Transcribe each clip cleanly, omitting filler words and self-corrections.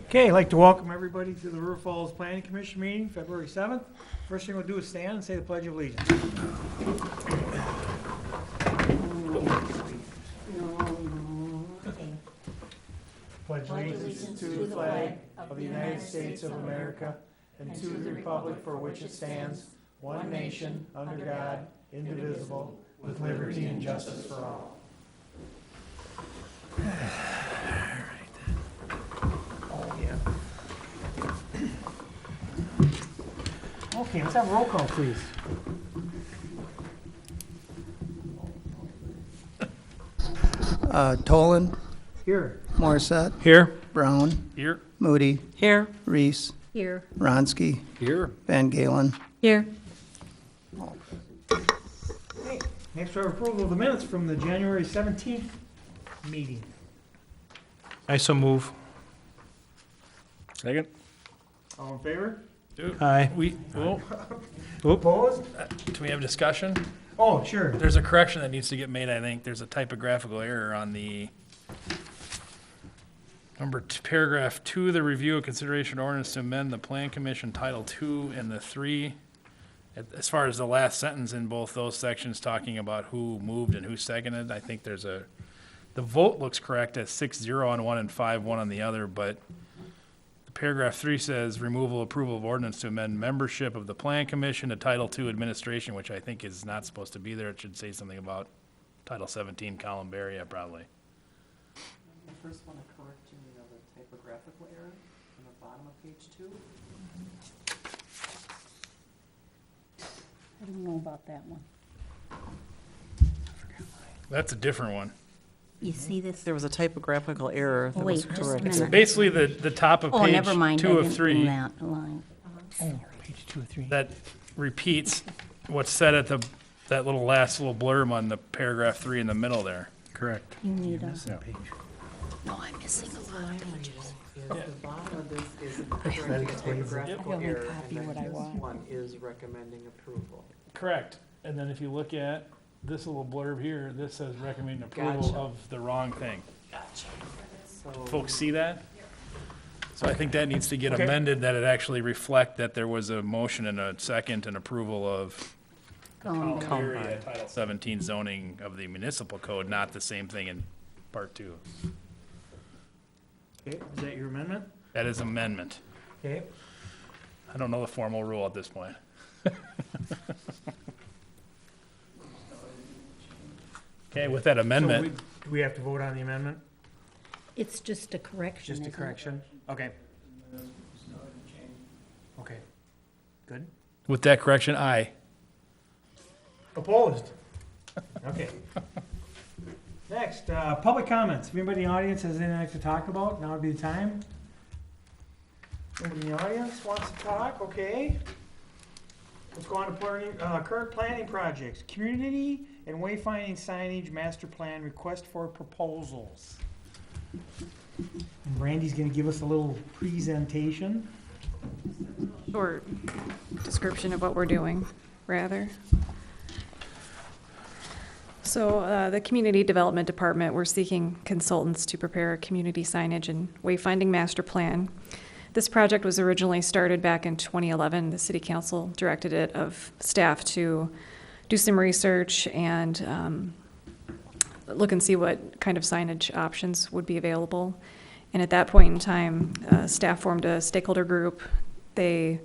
Okay, I'd like to welcome everybody to the River Falls Planning Commission meeting, February 7th. First thing we'll do is stand and say the Pledge of Allegiance. Pledge allegiance to the flag of the United States of America and to the republic for which it stands, one nation, under God, indivisible, with liberty and justice for all. Okay, let's have a roll call, please. Tolan, Here. Morissette, Here. Brown, Here. Moody, Here. Reese, Here. Wronski, Here. Van Galen. Here. Okay, next we have approval of the minutes from the January 17th meeting. I so move. Second. All in favor? Aye. Opposed? Do we have discussion? Oh, sure. There's a correction that needs to get made, I think. There's a typographical error on the paragraph 2, the review of consideration ordinance to amend the Plan Commission Title 2 and the 3. As far as the last sentence in both those sections talking about who moved and who seconded, I think the vote looks correct as 6-0 on one and 5-1 on the other, but paragraph 3 says removal approval of ordinance to amend membership of the Plan Commission to Title II administration, which I think is not supposed to be there. It should say something about Title 17 Columbaria probably. The first one, a correction of the typographical error on the bottom of page 2. I don't know about that one. That's a different one. You see this? There was a typographical error that Oh, was wait, just a correct. minute. Basically, the top of Oh, page never mind. 2 I of didn't 3 do that line. Oh, page 2 or 3. that repeats what's said at that last little blurb on the paragraph 3 in the middle there. Correct. You need a, Page. no, I'm missing a lot of pages. The bottom of this is correcting a typographical I only error, copy and what I then this want. one is recommending approval. Correct. And then if you look at this little blurb here, this says recommend approval Gotcha. of the wrong thing. So Folks see that? So I think that needs to get Okay. amended, that it actually reflect that there was a motion and a second and approval of Columbaria. Title 17 zoning of the municipal code, not the same thing in part 2. Okay, is that your amendment? That is amendment. Okay. I don't know the formal rule at this point. Okay, with that So amendment, do we have to vote on the amendment? It's just a correction, Just a isn't it? correction? Okay. Okay. Good. with that correction, aye. Opposed? Okay. Next, public comments. If anybody in the audience has anything to talk about, now would be the time. Anybody in the audience wants to talk? Okay. Let's go on to current planning projects. Community and wayfinding signage master plan request for proposals. And Brandy's gonna give us a little presentation. Or description of what we're doing, rather. So the Community Development Department, we're seeking consultants to prepare a community signage and wayfinding master plan. This project was originally started back in 2011. The City Council directed it of staff to do some research and look and see what kind of signage options would be available. And at that point in time, staff formed a stakeholder group. They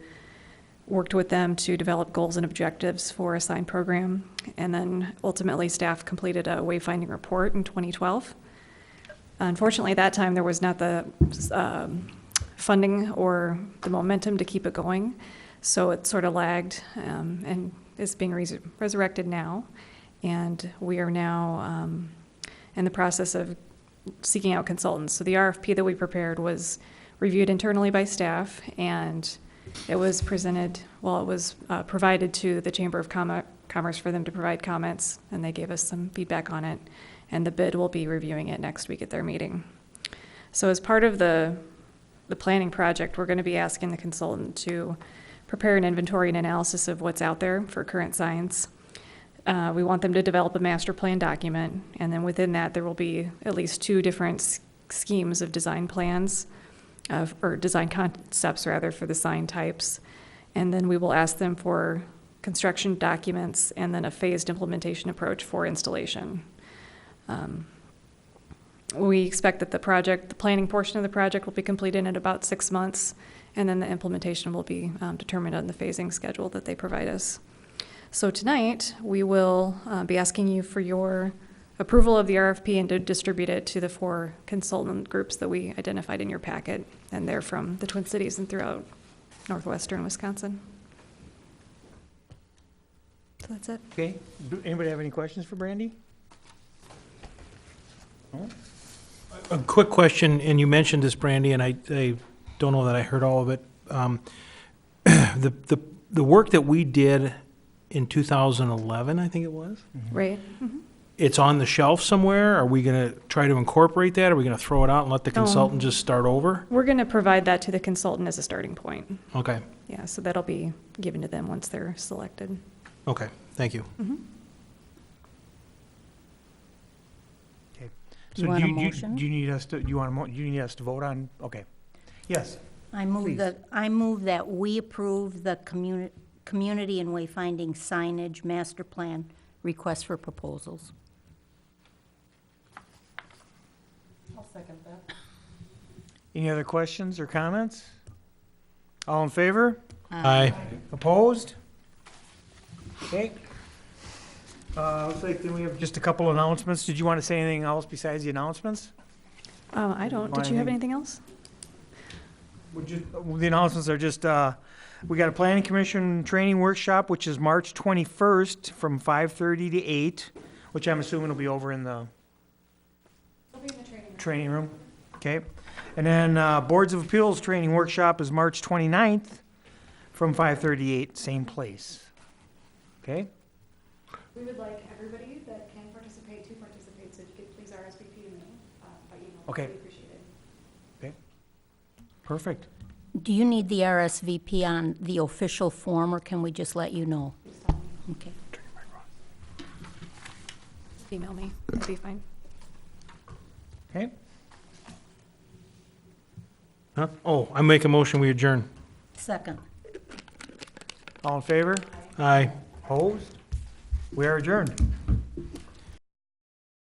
worked with them to develop goals and objectives for a sign program. And then ultimately, staff completed a wayfinding report in 2012. Unfortunately, at that time, there was not the funding or the momentum to keep it going. So it sort of lagged and is being resurrected now. And we are now in the process of seeking out consultants. So the RFP that we prepared was reviewed internally by staff, and it was presented, well, it was provided to the Chamber of Commerce for them to provide comments, and they gave us some feedback on it. And the bid will be reviewing it next week at their meeting. So as part of the planning project, we're going to be asking the consultant to prepare an inventory and analysis of what's out there for current signs. We want them to develop a master plan document, and then within that, there will be at least 2 different schemes of design plans or design concepts rather, for the sign types. And then we will ask them for construction documents and then a phased implementation approach for installation. We expect that the planning portion of the project will be completed in about 6 months, and then the implementation will be determined on the phasing schedule that they provide us. So tonight, we will be asking you for your approval of the RFP and to distribute it to the 4 consultant groups that we identified in your packet, and they're from the Twin Cities and throughout northwestern Wisconsin. So that's it. Okay, anybody have any questions for Brandy? No? A quick question, and you mentioned this, Brandy, and I don't know that I heard all of it. The work that we did in 2011, I think it was, Right? it's on the shelf somewhere? Are we going to try to incorporate that? Are we going to throw it out and let the consultant just start over? We're going to provide that to the consultant as a starting point. Okay, Yeah, so that'll be given to them once they're selected. okay, thank you. Okay. You So want a do motion? do you need us to, do you need us to vote on, okay. Yes, I Please. move that we approve the community and wayfinding signage master plan request for proposals. I'll second that. any other questions or comments? All in favor? Aye. Opposed? Okay. Looks like then we have just a couple announcements. Did you want to say anything else besides the announcements? I don't. Did you have anything else? The announcements are just, we got a planning commission training workshop, which is March 21st from 5:30 to 8, which I'm assuming will be over in the training room. Okay. And then Boards of Appeals training workshop is March 29th from 5:30 to 8, same place. Okay? We would like everybody that can participate to participate, so if you could please RSVP to me by email. Okay. We appreciate it. Perfect. Do you need the RSVP on the official form, or can we just let you know? Okay. Email me. That'd be fine. Okay. Huh? Oh, I make a motion, we adjourn. Second. All in favor? Aye. Opposed? We are adjourned.